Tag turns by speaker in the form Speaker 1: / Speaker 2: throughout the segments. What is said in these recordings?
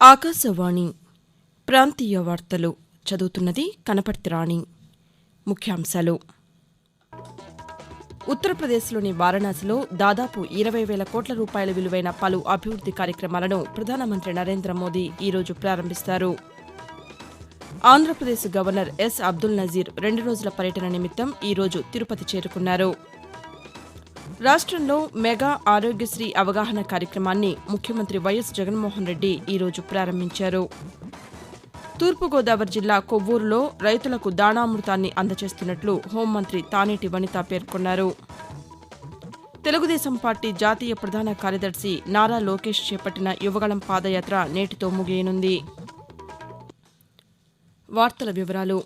Speaker 1: ఆకాశవాణి ప్రాంతీయ వార్తలు చదువుతున్నది కనపర్తి రాణి. ముఖ్యాంశాలు. ఉత్తరప్రదేశ్లోని వారణాసిలో దాదాపు 20,000 కోట్ల రూపాయల విలువైన పలు అభివృద్ది కార్యక్రమాలను ప్రధానమంత్రి నరేంద్ర మోదీ ఈరోజు ప్రారంభిస్తారు. ఆంధ్రప్రదేశ్ గవర్నర్ ఎస్ అబ్దుల్ నజీర్ 2 రోజుల పర్యటన నిమిత్తం ఈరోజు తిరుపతి చేరుకున్నారు. రాష్ట్రంలో మెగా ఆరోగ్యశ్రీ అవగాహన కార్యక్రమాన్ని ముఖ్యమంత్రి వైఎస్ జగన్మోహన్ రెడ్డి ఈరోజు ప్రారంభించారు. తూర్పుగోదావరి జిల్లా కొవ్వూరులో రైతులకు దాణామృతాన్ని అందజేస్తున్నట్లు హోంమంత్రి తానేటి వనిత పేర్కొన్నారు. తెలుగుదేశం పార్టీ జాతీయ ప్రధాన కార్యదర్శి నారా లోకేష్ చేపట్టిన యువగళం పాదయాత్ర నేటితో ముగియనుంది. వార్తల వివరాలు.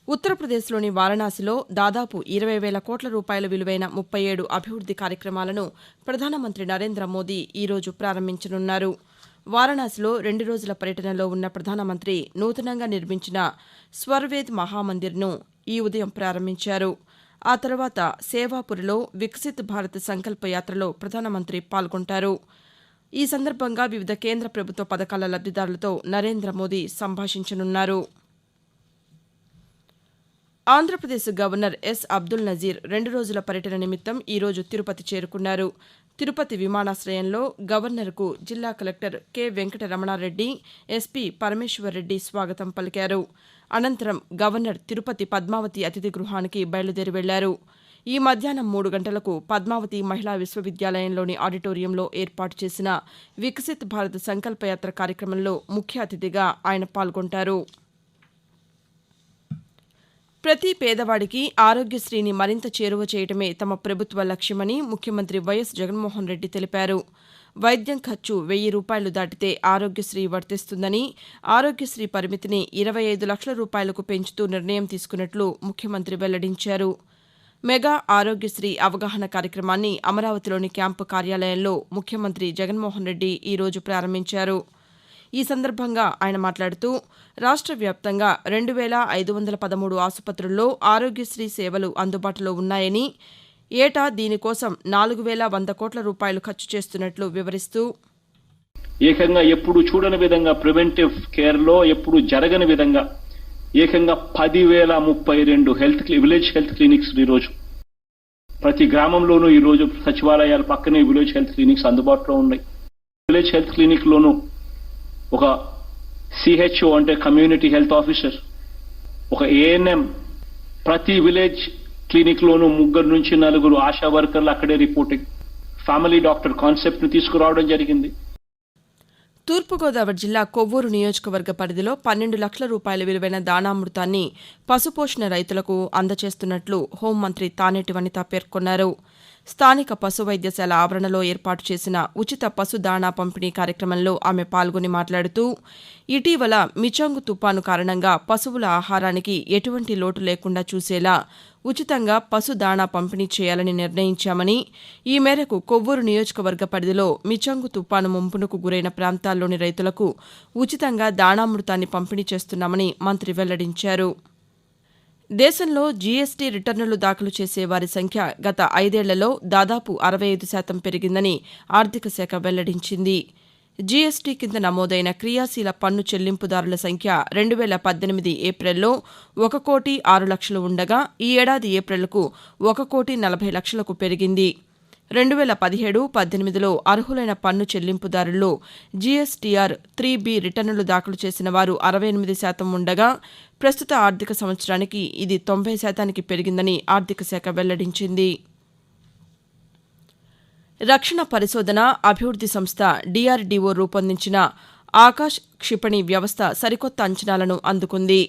Speaker 1: ఉత్తరప్రదేశ్లోని వారణాసిలో దాదాపు 20,000 కోట్ల రూపాయల విలువైన 37 అభివృద్ది కార్యక్రమాలను ప్రధానమంత్రి నరేంద్ర మోదీ ఈరోజు ప్రారంభించనున్నారు. వారణాసిలో 2 రోజుల పర్యటనలో ఉన్న ప్రధానమంత్రి నూతనంగా నిర్మించిన స్వర్వేద్ మహామందిర్ను ఈ ఉదయం ప్రారంభించారు. ఆ తర్వాత సేవాపురిలో వికసిత్ భారత్ సంకల్ప యాత్రలో ప్రధానమంత్రి పాల్గొంటారు. ఈ సందర్భంగా వివిధ కేంద్ర ప్రభుత్వ పథకాల లబ్దిదారులతో నరేంద్ర మోదీ సంభాషించనున్నారు. ఆంధ్రప్రదేశ్ గవర్నర్ ఎస్ అబ్దుల్ నజీర్ 2 రోజుల పర్యటన నిమిత్తం ఈరోజు తిరుపతి చేరుకున్నారు. తిరుపతి విమానాశ్రయంలో గవర్నర్కు జిల్లా collector K Venkataramana Reddy, SP Parameshwar Reddy స్వాగతం పలికారు. అనంతరం గవర్నర్ తిరుపతి పద్మావతి అతిథి గృహానికి బయలుదేరి వెళ్లారు. ఈ మధ్యాహ్నం 3 గంటలకు పద్మావతి మహిళా విశ్వవిద్యాలయంలోని ఆడిటోరియంలో ఏర్పాటు చేసిన వికసిత్ భారత్ సంకల్పయాత్ర కార్యక్రమంలో ముఖ్య అతిథిగా ఆయన పాల్గొంటారు. ప్రతి పేదవాడికి ఆరోగ్యశ్రీని మరింత చేరువ చేయడమే తమ ప్రభుత్వ లక్ష్యమని ముఖ్యమంత్రి వైఎస్ జగన్మోహన్ రెడ్డి తెలిపారు. వైద్యం ఖర్చు 1,000 రూపాయలు దాటితే ఆరోగ్యశ్రీ వర్తిస్తుందని, ఆరోగ్యశ్రీ పరిమితిని 25 లక్షల రూపాయలకు పెంచుతూ నిర్ణయం తీసుకున్నట్లు ముఖ్యమంత్రి వెల్లడించారు. మెగా ఆరోగ్యశ్రీ అవగాహన కార్యక్రమాన్ని అమరావతిలోని క్యాంపు కార్యాలయంలో ముఖ్యమంత్రి జగన్మోహన్ రెడ్డి ఈరోజు ప్రారంభించారు. ఈ సందర్భంగా ఆయన మాట్లాడుతూ రాష్ట్ర వ్యాప్తంగా 2,513 ఆసుపత్రుల్లో ఆరోగ్యశ్రీ సేవలు అందుబాటులో ఉన్నాయని, ఏటా దీనికోసం 4,100 కోట్ల రూపాయలు ఖర్చు చేస్తున్నట్లు వివరిస్తూ
Speaker 2: ఏకంగా ఎప్పుడు చూడని విధంగా ప్రివెంటివ్ కేర్లో ఎప్పుడు జరగని విధంగా ఏకంగా 10,032 విలేజ్ హెల్త్ క్లినిక్స్ ఈరోజు ప్రతి గ్రామంలోనూ ఈరోజు సచివాలయాల పక్కనే విలేజ్ హెల్త్ క్లినిక్స్ అందుబాటులో ఉన్నాయి. విలేజ్ హెల్త్ క్లినిక్ లోనూ ఒక సిహెచ్ఓ అంటే కమ్యూనిటీ హెల్త్ ఆఫీసర్, ఒక ఏఎన్ఎం, ప్రతి విలేజ్ క్లినిక్ లోనూ 3 నుంచి 4 ఆశా వర్కర్లు అక్కడే రిపోర్టింగ్, ఫ్యామిలీ డాక్టర్ కాన్సెప్ట్ ను తీసుకురావడం జరిగింది.
Speaker 1: తూర్పుగోదావరి జిల్లా కొవ్వూరు నియోజకవర్గ పరిధిలో 12 లక్షల రూపాయల విలువైన దాణామృతాన్ని పశుపోషణ రైతులకు అందజేస్తున్నట్లు హోంమంత్రి తానేటి వనిత పేర్కొన్నారు. స్థానిక పశు వైద్యశాల ఆవరణలో ఏర్పాటు చేసిన ఉచిత పశు దాణా పంపిణీ కార్యక్రమంలో ఆమె పాల్గొని మాట్లాడుతూ ఇటీవల మిచాంగు తుపాను కారణంగా పశువుల ఆహారానికి ఎటువంటి లోటు లేకుండా చూసేలా ఉచితంగా పశు దాణా పంపిణీ చేయాలని నిర్ణయించామని, ఈ మేరకు కొవ్వూరు నియోజకవర్గ పరిధిలో మిచాంగు తుపాను ముంపునకు గురైన ప్రాంతాల్లోని రైతులకు ఉచితంగా దాణామృతాన్ని పంపిణీ చేస్తున్నామని మంత్రి వెల్లడించారు. దేశంలో జీఎస్టీ రిటర్నులు దాఖలు చేసే వారి సంఖ్య గత 5 ఏళ్లలో దాదాపు 65% పెరిగిందని ఆర్థిక శాఖ వెల్లడించింది. జీఎస్టీ కింద నమోదైన క్రియాశీల పన్ను చెల్లింపుదారుల సంఖ్య 2018 ఏప్రిల్లో 1,06,00,000 ఉండగా ఈ ఏడాది ఏప్రిల్కు 1,40,00,000కు పెరిగింది. 2017-18లో అర్హులైన పన్ను చెల్లింపుదారుల్లో జీఎస్టీఆర్ 3B రిటర్నులు దాఖలు చేసిన వారు 68% ఉండగా ప్రస్తుత ఆర్థిక సంవత్సరానికి ఇది 90% పెరిగిందని ఆర్థిక శాఖ వెల్లడించింది. రక్షణ పరిశోధన అభివృద్ది సంస్థ డీఆర్డీఓ రూపొందించిన ఆకాశ్ క్షిపణి వ్యవస్థ సరికొత్త అంచనాలను అందుకుంది.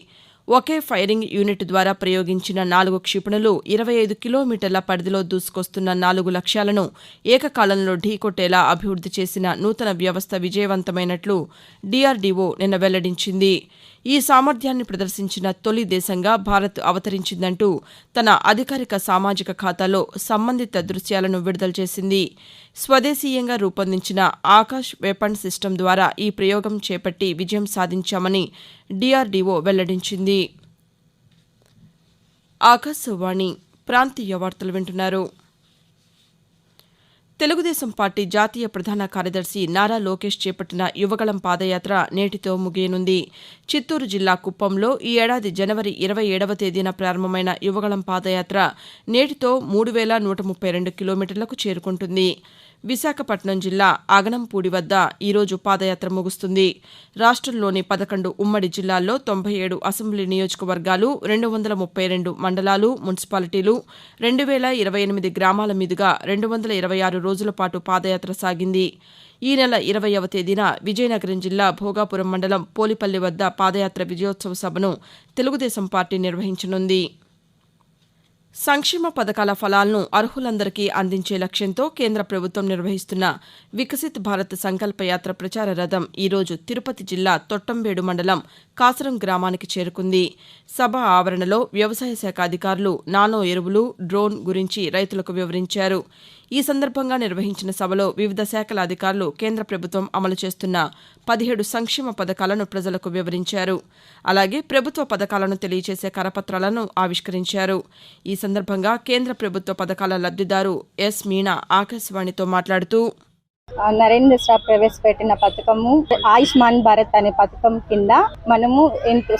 Speaker 1: ఒకే ఫైరింగ్ యూనిట్ ద్వారా ప్రయోగించిన 4 క్షిపణులు 25 కిలోమీటర్ల పరిధిలో దూసుకొస్తున్న 4 లక్ష్యాలను ఏకకాలంలో ఢీకొట్టేలా అభివృద్ది చేసిన నూతన వ్యవస్థ విజయవంతమైనట్లు డీఆర్డీఓ నిన్న వెల్లడించింది. ఈ సామర్థ్యాన్ని ప్రదర్శించిన తొలి దేశంగా భారత్ అవతరించిందంటూ తన అధికారిక సామాజిక ఖాతాలో సంబంధిత దృశ్యాలను విడుదల చేసింది. స్వదేశీయంగా రూపొందించిన ఆకాశ్ వెపన్ సిస్టమ్ ద్వారా ఈ ప్రయోగం చేపట్టి విజయం సాధించామని డీఆర్డీఓ వెల్లడించింది. ఆకాశవాణి ప్రాంతీయ వార్తలు వింటున్నారు. తెలుగుదేశం పార్టీ జాతీయ ప్రధాన కార్యదర్శి నారా లోకేష్ చేపట్టిన యువగళం పాదయాత్ర నేటితో ముగియనుంది. చిత్తూరు జిల్లా కుప్పంలో ఈ ఏడాది జనవరి 27వ తేదీన ప్రారంభమైన యువగళం పాదయాత్ర నేటితో 3132 కిలోమీటర్లకు చేరుకుంటుంది. విశాఖపట్నం జిల్లా అగనంపూడి వద్ద ఈరోజు పాదయాత్ర ముగుస్తుంది. రాష్ట్రంలోని 11 ఉమ్మడి జిల్లాల్లో 97 అసెంబ్లీ నియోజకవర్గాలు, 232 మండలాలు, మున్సిపాలిటీలు, 2028 గ్రామాల మీదుగా 226 రోజుల పాటు పాదయాత్ర సాగింది. ఈ నెల 20వ తేదీన విజయనగరం జిల్లా భోగాపురం మండలం పోలిపల్లి వద్ద పాదయాత్ర విజయోత్సవ సభను తెలుగుదేశం పార్టీ నిర్వహించనుంది. సంక్షేమ పథకాల ఫలాలను అర్హులందరికీ అందించే లక్ష్యంతో కేంద్ర ప్రభుత్వం నిర్వహిస్తున్న వికసిత్ భారత్ సంకల్ప యాత్ర ప్రచార రథం ఈరోజు తిరుపతి జిల్లా తొట్టంబేడు మండలం కాసరం గ్రామానికి చేరుకుంది. సభ ఆవరణలో వ్యవసాయ శాఖ అధికారులు నానో ఎరువులు, డ్రోన్ గురించి రైతులకు వివరించారు. ఈ సందర్భంగా నిర్వహించిన సభలో వివిధ శాఖల అధికారులు కేంద్ర ప్రభుత్వం అమలు చేస్తున్న 17 సంక్షేమ పథకాలను ప్రజలకు వివరించారు. అలాగే ప్రభుత్వ పథకాలను తెలియజేసే కరపత్రాలను ఆవిష్కరించారు. ఈ సందర్భంగా కేంద్ర ప్రభుత్వ పథకాల లబ్దిదారు ఎస్ మీనా ఆకాశవాణితో మాట్లాడుతూ
Speaker 3: నరేంద్ర సార్ ప్రవేశపెట్టిన పథకము ఆయుష్మాన్ భారత్ అనే పథకం కింద మనము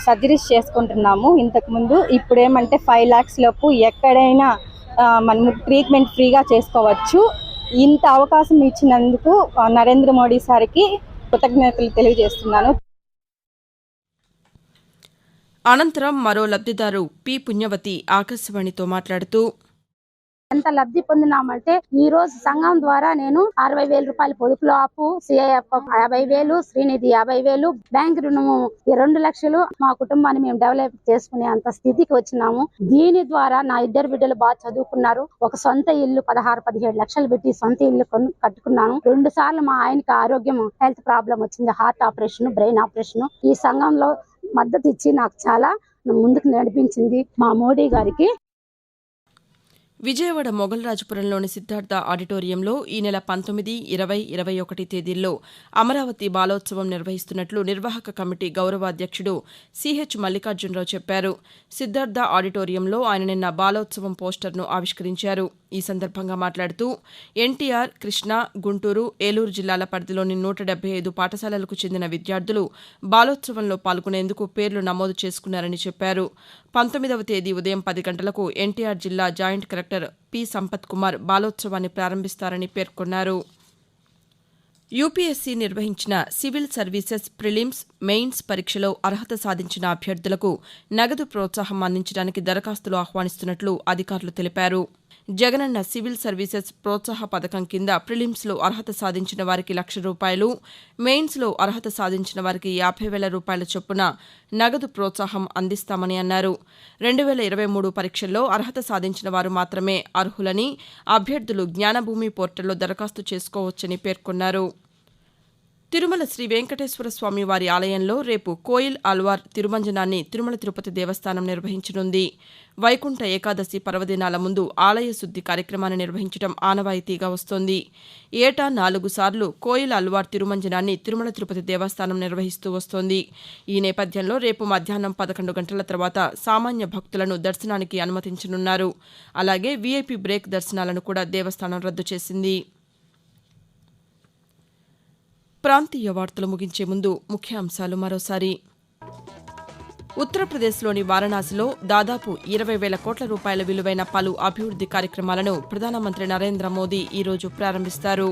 Speaker 3: సర్జరీస్ చేసుకుంటున్నాము. ఇంతకు ముందు ఇప్పుడేమంటే 5 lakhs లోపు ఎక్కడైనా మనము ట్రీట్మెంట్ ఫ్రీగా చేసుకోవచ్చు. ఇంత అవకాశం ఇచ్చినందుకు నరేంద్ర మోడీ సార్కి కృతజ్ఞతలు తెలియజేస్తున్నాను.
Speaker 1: అనంతరం మరో లబ్దిదారు పి పుణ్యవతి ఆకాశవాణితో మాట్లాడుతూ
Speaker 4: ఎంత లబ్ధి పొందినామంటే ఈ రోజు సంఘం ద్వారా నేను 60,000 రూపాయల పొదుపులో అప్పు, సిఐఎఫ్ 50,000, శ్రీనిధి 50,000, బ్యాంక్ రుణము 2 లక్షలు మా కుటుంబాన్ని మేము డెవలప్ చేసుకునే అంత స్థితికి వచ్చినాము. దీని ద్వారా నా 2 బిడ్డలు బాగా చదువుకున్నారు. ఒక సొంత ఇల్లు 16-17 లక్షలు పెట్టి సొంత ఇల్లు కట్టుకున్నాను. 2 సార్లు మా ఆయనకి ఆరోగ్యం హెల్త్ ప్రాబ్లం వచ్చింది, హార్ట్ ఆపరేషన్, బ్రెయిన్ ఆపరేషన్. ఈ సంఘంలో మద్దతు ఇచ్చి నాకు చాలా ముందుకు నడిపించింది మా మోడీ గారికి.
Speaker 1: విజయవాడ మొగల్రాజపురంలోని సిద్ధార్థ ఆడిటోరియంలో ఈ నెల 19, 20, 21 తేదీల్లో అమరావతి బాలోత్సవం నిర్వహిస్తున్నట్లు నిర్వాహక కమిటీ గౌరవాధ్యక్షుడు సిహెచ్ మల్లికార్జునరావు చెప్పారు. సిద్ధార్థ ఆడిటోరియంలో ఆయన నిన్న బాలోత్సవం పోస్టర్ను ఆవిష్కరించారు. ఈ సందర్భంగా మాట్లాడుతూ ఎన్టీఆర్, కృష్ణా, గుంటూరు, ఏలూరు జిల్లాల పరిధిలోని 175 పాఠశాలలకు చెందిన విద్యార్థులు బాలోత్సవంలో పాల్గొనేందుకు పేర్లు నమోదు చేసుకున్నారని చెప్పారు. 19వ తేదీ ఉదయం 10 గంటలకు ఎన్టీఆర్ జిల్లా joint collector P Sampath Kumar బాలోత్సవాన్ని ప్రారంభిస్తారని పేర్కొన్నారు. యూపీఎస్సీ నిర్వహించిన సివిల్ సర్వీసెస్ ప్రిలిమ్స్, మెయిన్స్ పరీక్షలో అర్హత సాధించిన అభ్యర్థులకు నగదు ప్రోత్సాహం అందించడానికి దరఖాస్తులు ఆహ్వానిస్తున్నట్లు అధికారులు తెలిపారు. జగనన్న సివిల్ సర్వీసెస్ ప్రోత్సాహ పథకం కింద ప్రిలిమ్స్లో అర్హత సాధించిన వారికి ₹1,00,000, మెయిన్స్లో అర్హత సాధించిన వారికి ₹50,000 చొప్పున నగదు ప్రోత్సాహం అందిస్తామని అన్నారు. 2023 పరీక్షల్లో అర్హత సాధించిన వారు మాత్రమే అర్హులని, అభ్యర్థులు జ్ఞానభూమి పోర్టల్లో దరఖాస్తు చేసుకోవచ్చని పేర్కొన్నారు. తిరుమల శ్రీ వెంకటేశ్వర స్వామి వారి ఆలయంలో రేపు కోయిల్ ఆల్వార్ తిరుమంజనాన్ని తిరుమల తిరుపతి దేవస్థానం నిర్వహించనుంది. వైకుంఠ ఏకాదశి పర్వదినాల ముందు ఆలయ శుద్ది కార్యక్రమాన్ని నిర్వహించడం ఆనవాయితీగా వస్తోంది. ఏటా 4 సార్లు కోయిల్ ఆల్వార్ తిరుమంజనాన్ని తిరుమల తిరుపతి దేవస్థానం నిర్వహిస్తూ వస్తోంది. ఈ నేపథ్యంలో రేపు మధ్యాహ్నం 11 గంటల తర్వాత సామాన్య భక్తులను దర్శనానికి అనుమతించనున్నారు. అలాగే వీఐపీ బ్రేక్ దర్శనాలను కూడా దేవస్థానం రద్దు చేసింది. ప్రాంతీయ వార్తలు ముగించే ముందు ముఖ్యాంశాలు మరోసారి. ఉత్తరప్రదేశ్లోని వారణాసిలో దాదాపు 20,000 కోట్ల రూపాయల విలువైన పలు అభివృద్ది కార్యక్రమాలను ప్రధానమంత్రి నరేంద్ర మోదీ ఈరోజు ప్రారంభిస్తారు.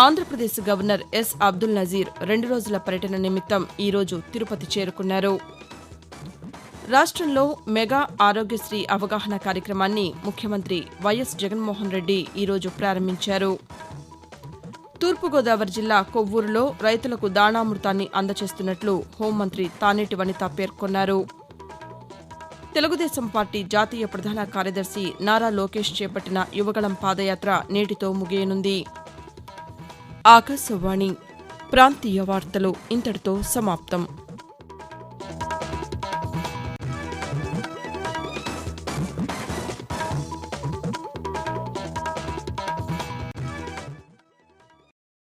Speaker 1: ఆంధ్రప్రదేశ్ గవర్నర్ ఎస్ అబ్దుల్ నజీర్ 2 రోజుల పర్యటన నిమిత్తం ఈరోజు తిరుపతి చేరుకున్నారు. రాష్ట్రంలో మెగా ఆరోగ్యశ్రీ అవగాహన కార్యక్రమాన్ని ముఖ్యమంత్రి వైఎస్ జగన్మోహన్ రెడ్డి ఈరోజు ప్రారంభించారు. తూర్పుగోదావరి జిల్లా కొవ్వూరులో రైతులకు దాణామృతాన్ని అందజేస్తున్నట్లు హోంమంత్రి తానేటి వనిత పేర్కొన్నారు. తెలుగుదేశం పార్టీ జాతీయ ప్రధాన కార్యదర్శి నారా లోకేష్ చేపట్టిన యువగళం పాదయాత్ర నేటితో ముగియనుంది. ఆకాశవాణి ప్రాంతీయ వార్తలు ఇంతటితో సమాప్తం.